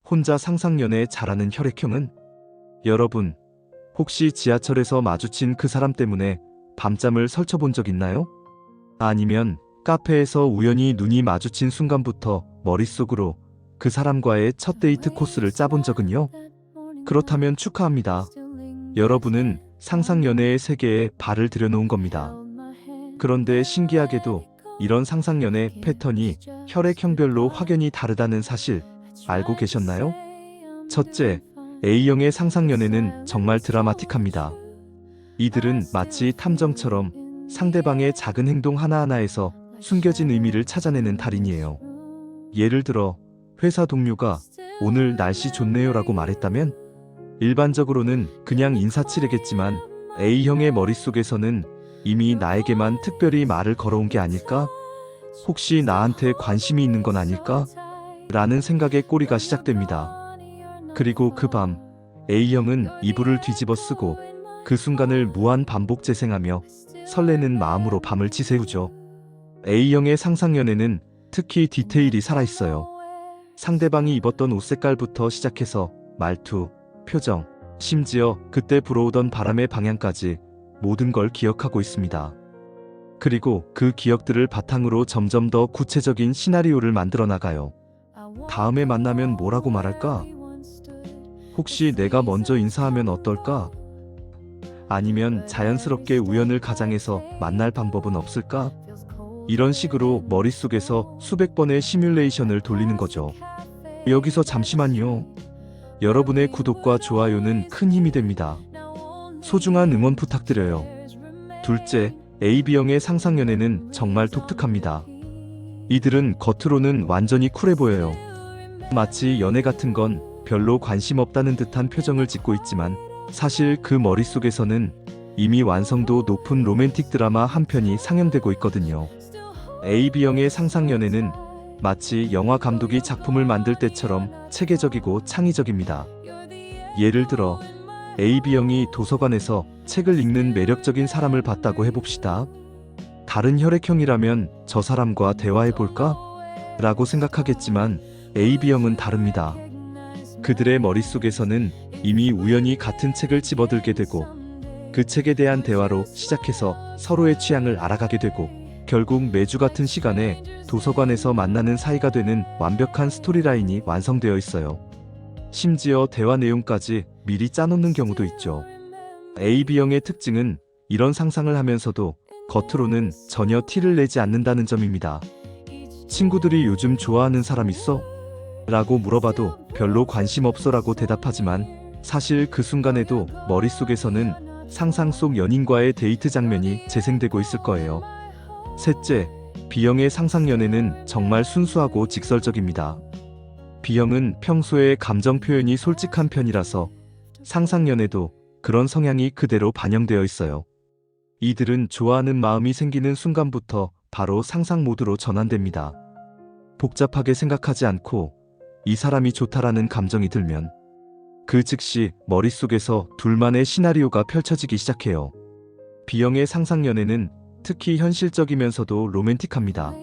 혼자 상상연애 잘하는 혈액형은? 여러분, 혹시 지하철에서 마주친 그 사람 때문에 밤잠을 설쳐본 적 있나요? 아니면 카페에서 우연히 눈이 마주친 순간부터 머릿속으로 그 사람과의 첫 데이트 코스를 짜본 적은요? 그렇다면 축하합니다. 여러분은 상상연애의 세계에 발을 들여놓은 겁니다. 그런데 신기하게도 이런 상상연애 패턴이 혈액형별로 확연히 다르다는 사실 알고 계셨나요? 첫째, A형의 상상연애는 정말 드라마틱합니다. 이들은 마치 탐정처럼 상대방의 작은 행동 하나하나에서 숨겨진 의미를 찾아내는 달인이에요. 예를 들어 회사 동료가 오늘 날씨 좋네요라고 말했다면 일반적으로는 그냥 인사치레겠지만 A형의 머릿속에서는 이미 나에게만 특별히 말을 걸어온 게 아닐까? 혹시 나한테 관심이 있는 건 아닐까? 라는 생각에 꼬리가 시작됩니다. 그리고 그 밤 A형은 이불을 뒤집어 쓰고 그 순간을 무한 반복 재생하며 설레는 마음으로 밤을 지새우죠. A형의 상상연애는 특히 디테일이 살아있어요. 상대방이 입었던 옷 색깔부터 시작해서 말투, 표정, 심지어 그때 불어오던 바람의 방향까지 모든 걸 기억하고 있습니다. 그리고 그 기억들을 바탕으로 점점 더 구체적인 시나리오를 만들어 나가요. 다음에 만나면 뭐라고 말할까? 혹시 내가 먼저 인사하면 어떨까? 아니면 자연스럽게 우연을 가장해서 만날 방법은 없을까? 이런 식으로 머릿속에서 수백 번의 시뮬레이션을 돌리는 거죠. 여기서 잠시만요. 여러분의 구독과 좋아요는 큰 힘이 됩니다. 소중한 응원 부탁드려요. 둘째, AB형의 상상연애는 정말 독특합니다. 이들은 겉으로는 완전히 쿨해 보여요. 마치 연애 같은 건 별로 관심 없다는 듯한 표정을 짓고 있지만 사실 그 머릿속에서는 이미 완성도 높은 로맨틱 드라마 한 편이 상영되고 있거든요. AB형의 상상연애는 마치 영화 감독이 작품을 만들 때처럼 체계적이고 창의적입니다. 예를 들어 AB형이 도서관에서 책을 읽는 매력적인 사람을 봤다고 해봅시다. 다른 혈액형이라면 저 사람과 대화해볼까? 라고 생각하겠지만 AB형은 다릅니다. 그들의 머릿속에서는 이미 우연히 같은 책을 집어들게 되고 그 책에 대한 대화로 시작해서 서로의 취향을 알아가게 되고 결국 매주 같은 시간에 도서관에서 만나는 사이가 되는 완벽한 스토리라인이 완성되어 있어요. 심지어 대화 내용까지 미리 짜놓는 경우도 있죠. AB형의 특징은 이런 상상을 하면서도 겉으로는 전혀 티를 내지 않는다는 점입니다. 친구들이 요즘 좋아하는 사람 있어? 라고 물어봐도 별로 관심 없어 라고 대답하지만 사실 그 순간에도 머릿속에서는 상상 속 연인과의 데이트 장면이 재생되고 있을 거예요. 셋째, B형의 상상연애는 정말 순수하고 직설적입니다. B형은 평소에 감정 표현이 솔직한 편이라서 상상연애도 그런 성향이 그대로 반영되어 있어요. 이들은 좋아하는 마음이 생기는 순간부터 바로 상상 모드로 전환됩니다. 복잡하게 생각하지 않고 이 사람이 좋다라는 감정이 들면 그 즉시 머릿속에서 둘만의 시나리오가 펼쳐지기 시작해요. B형의 상상연애는 특히 현실적이면서도 로맨틱합니다.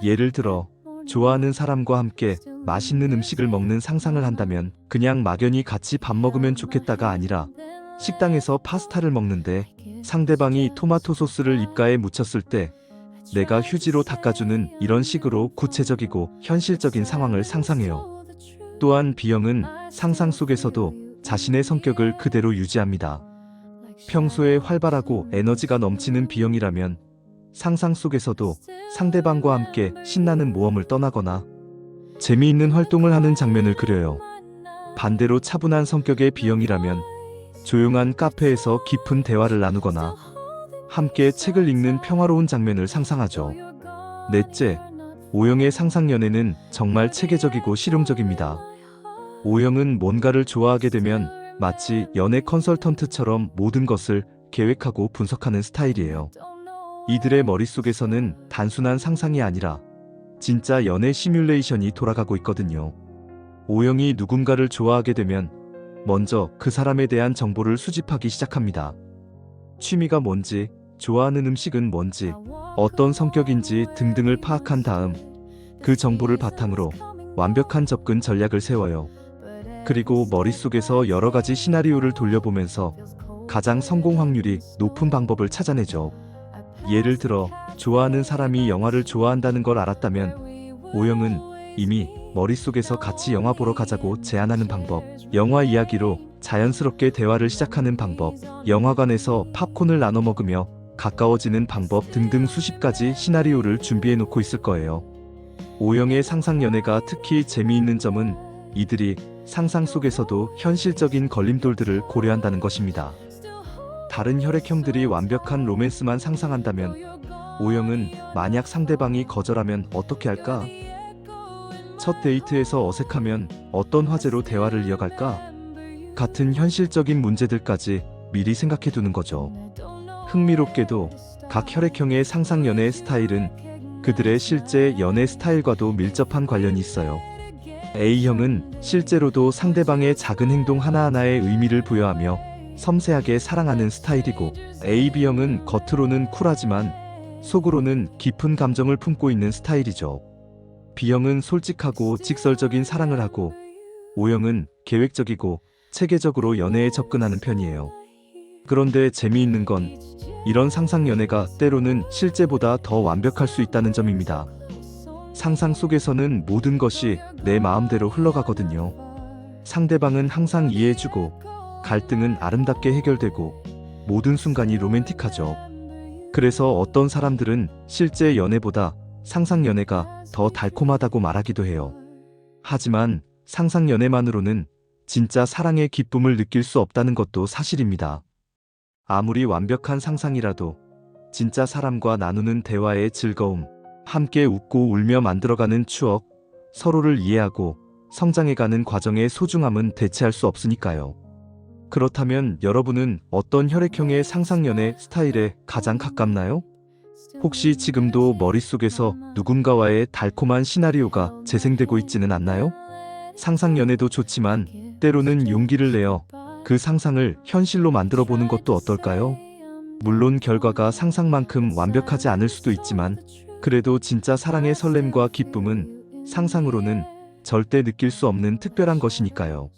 예를 들어 좋아하는 사람과 함께 맛있는 음식을 먹는 상상을 한다면 그냥 막연히 같이 밥 먹으면 좋겠다가 아니라 식당에서 파스타를 먹는데 상대방이 토마토 소스를 입가에 묻혔을 때 내가 휴지로 닦아주는 이런 식으로 구체적이고 현실적인 상황을 상상해요. 또한 B형은 상상 속에서도 자신의 성격을 그대로 유지합니다. 평소에 활발하고 에너지가 넘치는 B형이라면 상상 속에서도 상대방과 함께 신나는 모험을 떠나거나 재미있는 활동을 하는 장면을 그려요. 반대로 차분한 성격의 B형이라면 조용한 카페에서 깊은 대화를 나누거나 함께 책을 읽는 평화로운 장면을 상상하죠. 넷째, O형의 상상연애는 정말 체계적이고 실용적입니다. O형은 뭔가를 좋아하게 되면 마치 연애 컨설턴트처럼 모든 것을 계획하고 분석하는 스타일이에요. 이들의 머릿속에서는 단순한 상상이 아니라 진짜 연애 시뮬레이션이 돌아가고 있거든요. O형이 누군가를 좋아하게 되면 먼저 그 사람에 대한 정보를 수집하기 시작합니다. 취미가 뭔지, 좋아하는 음식은 뭔지, 어떤 성격인지 등등을 파악한 다음 그 정보를 바탕으로 완벽한 접근 전략을 세워요. 그리고 머릿속에서 여러 가지 시나리오를 돌려보면서 가장 성공 확률이 높은 방법을 찾아내죠. 예를 들어 좋아하는 사람이 영화를 좋아한다는 걸 알았다면 O형은 이미 머릿속에서 같이 영화 보러 가자고 제안하는 방법, 영화 이야기로 자연스럽게 대화를 시작하는 방법, 영화관에서 팝콘을 나눠 먹으며 가까워지는 방법 등등 수십 가지 시나리오를 준비해 놓고 있을 거예요. O형의 상상 연애가 특히 재미있는 점은 이들이 상상 속에서도 현실적인 걸림돌들을 고려한다는 것입니다. 다른 혈액형들이 완벽한 로맨스만 상상한다면 O형은 만약 상대방이 거절하면 어떻게 할까? 첫 데이트에서 어색하면 어떤 화제로 대화를 이어갈까? 같은 현실적인 문제들까지 미리 생각해 두는 거죠. 흥미롭게도 각 혈액형의 상상 연애 스타일은 그들의 실제 연애 스타일과도 밀접한 관련이 있어요. A형은 실제로도 상대방의 작은 행동 하나하나에 의미를 부여하며 섬세하게 사랑하는 스타일이고, AB형은 겉으로는 쿨하지만 속으로는 깊은 감정을 품고 있는 스타일이죠. B형은 솔직하고 직설적인 사랑을 하고, O형은 계획적이고 체계적으로 연애에 접근하는 편이에요. 그런데 재미있는 건 이런 상상 연애가 때로는 실제보다 더 완벽할 수 있다는 점입니다. 상상 속에서는 모든 것이 내 마음대로 흘러가거든요. 상대방은 항상 이해해주고, 갈등은 아름답게 해결되고, 모든 순간이 로맨틱하죠. 그래서 어떤 사람들은 실제 연애보다 상상 연애가 더 달콤하다고 말하기도 해요. 하지만 상상 연애만으로는 진짜 사랑의 기쁨을 느낄 수 없다는 것도 사실입니다. 아무리 완벽한 상상이라도 진짜 사람과 나누는 대화의 즐거움, 함께 웃고 울며 만들어가는 추억, 서로를 이해하고 성장해가는 과정의 소중함은 대체할 수 없으니까요. 그렇다면 여러분은 어떤 혈액형의 상상연애 스타일에 가장 가깝나요? 혹시 지금도 머릿속에서 누군가와의 달콤한 시나리오가 재생되고 있지는 않나요? 상상연애도 좋지만 때로는 용기를 내어 그 상상을 현실로 만들어 보는 것도 어떨까요? 물론 결과가 상상만큼 완벽하지 않을 수도 있지만 그래도 진짜 사랑의 설렘과 기쁨은 상상으로는 절대 느낄 수 없는 특별한 것이니까요.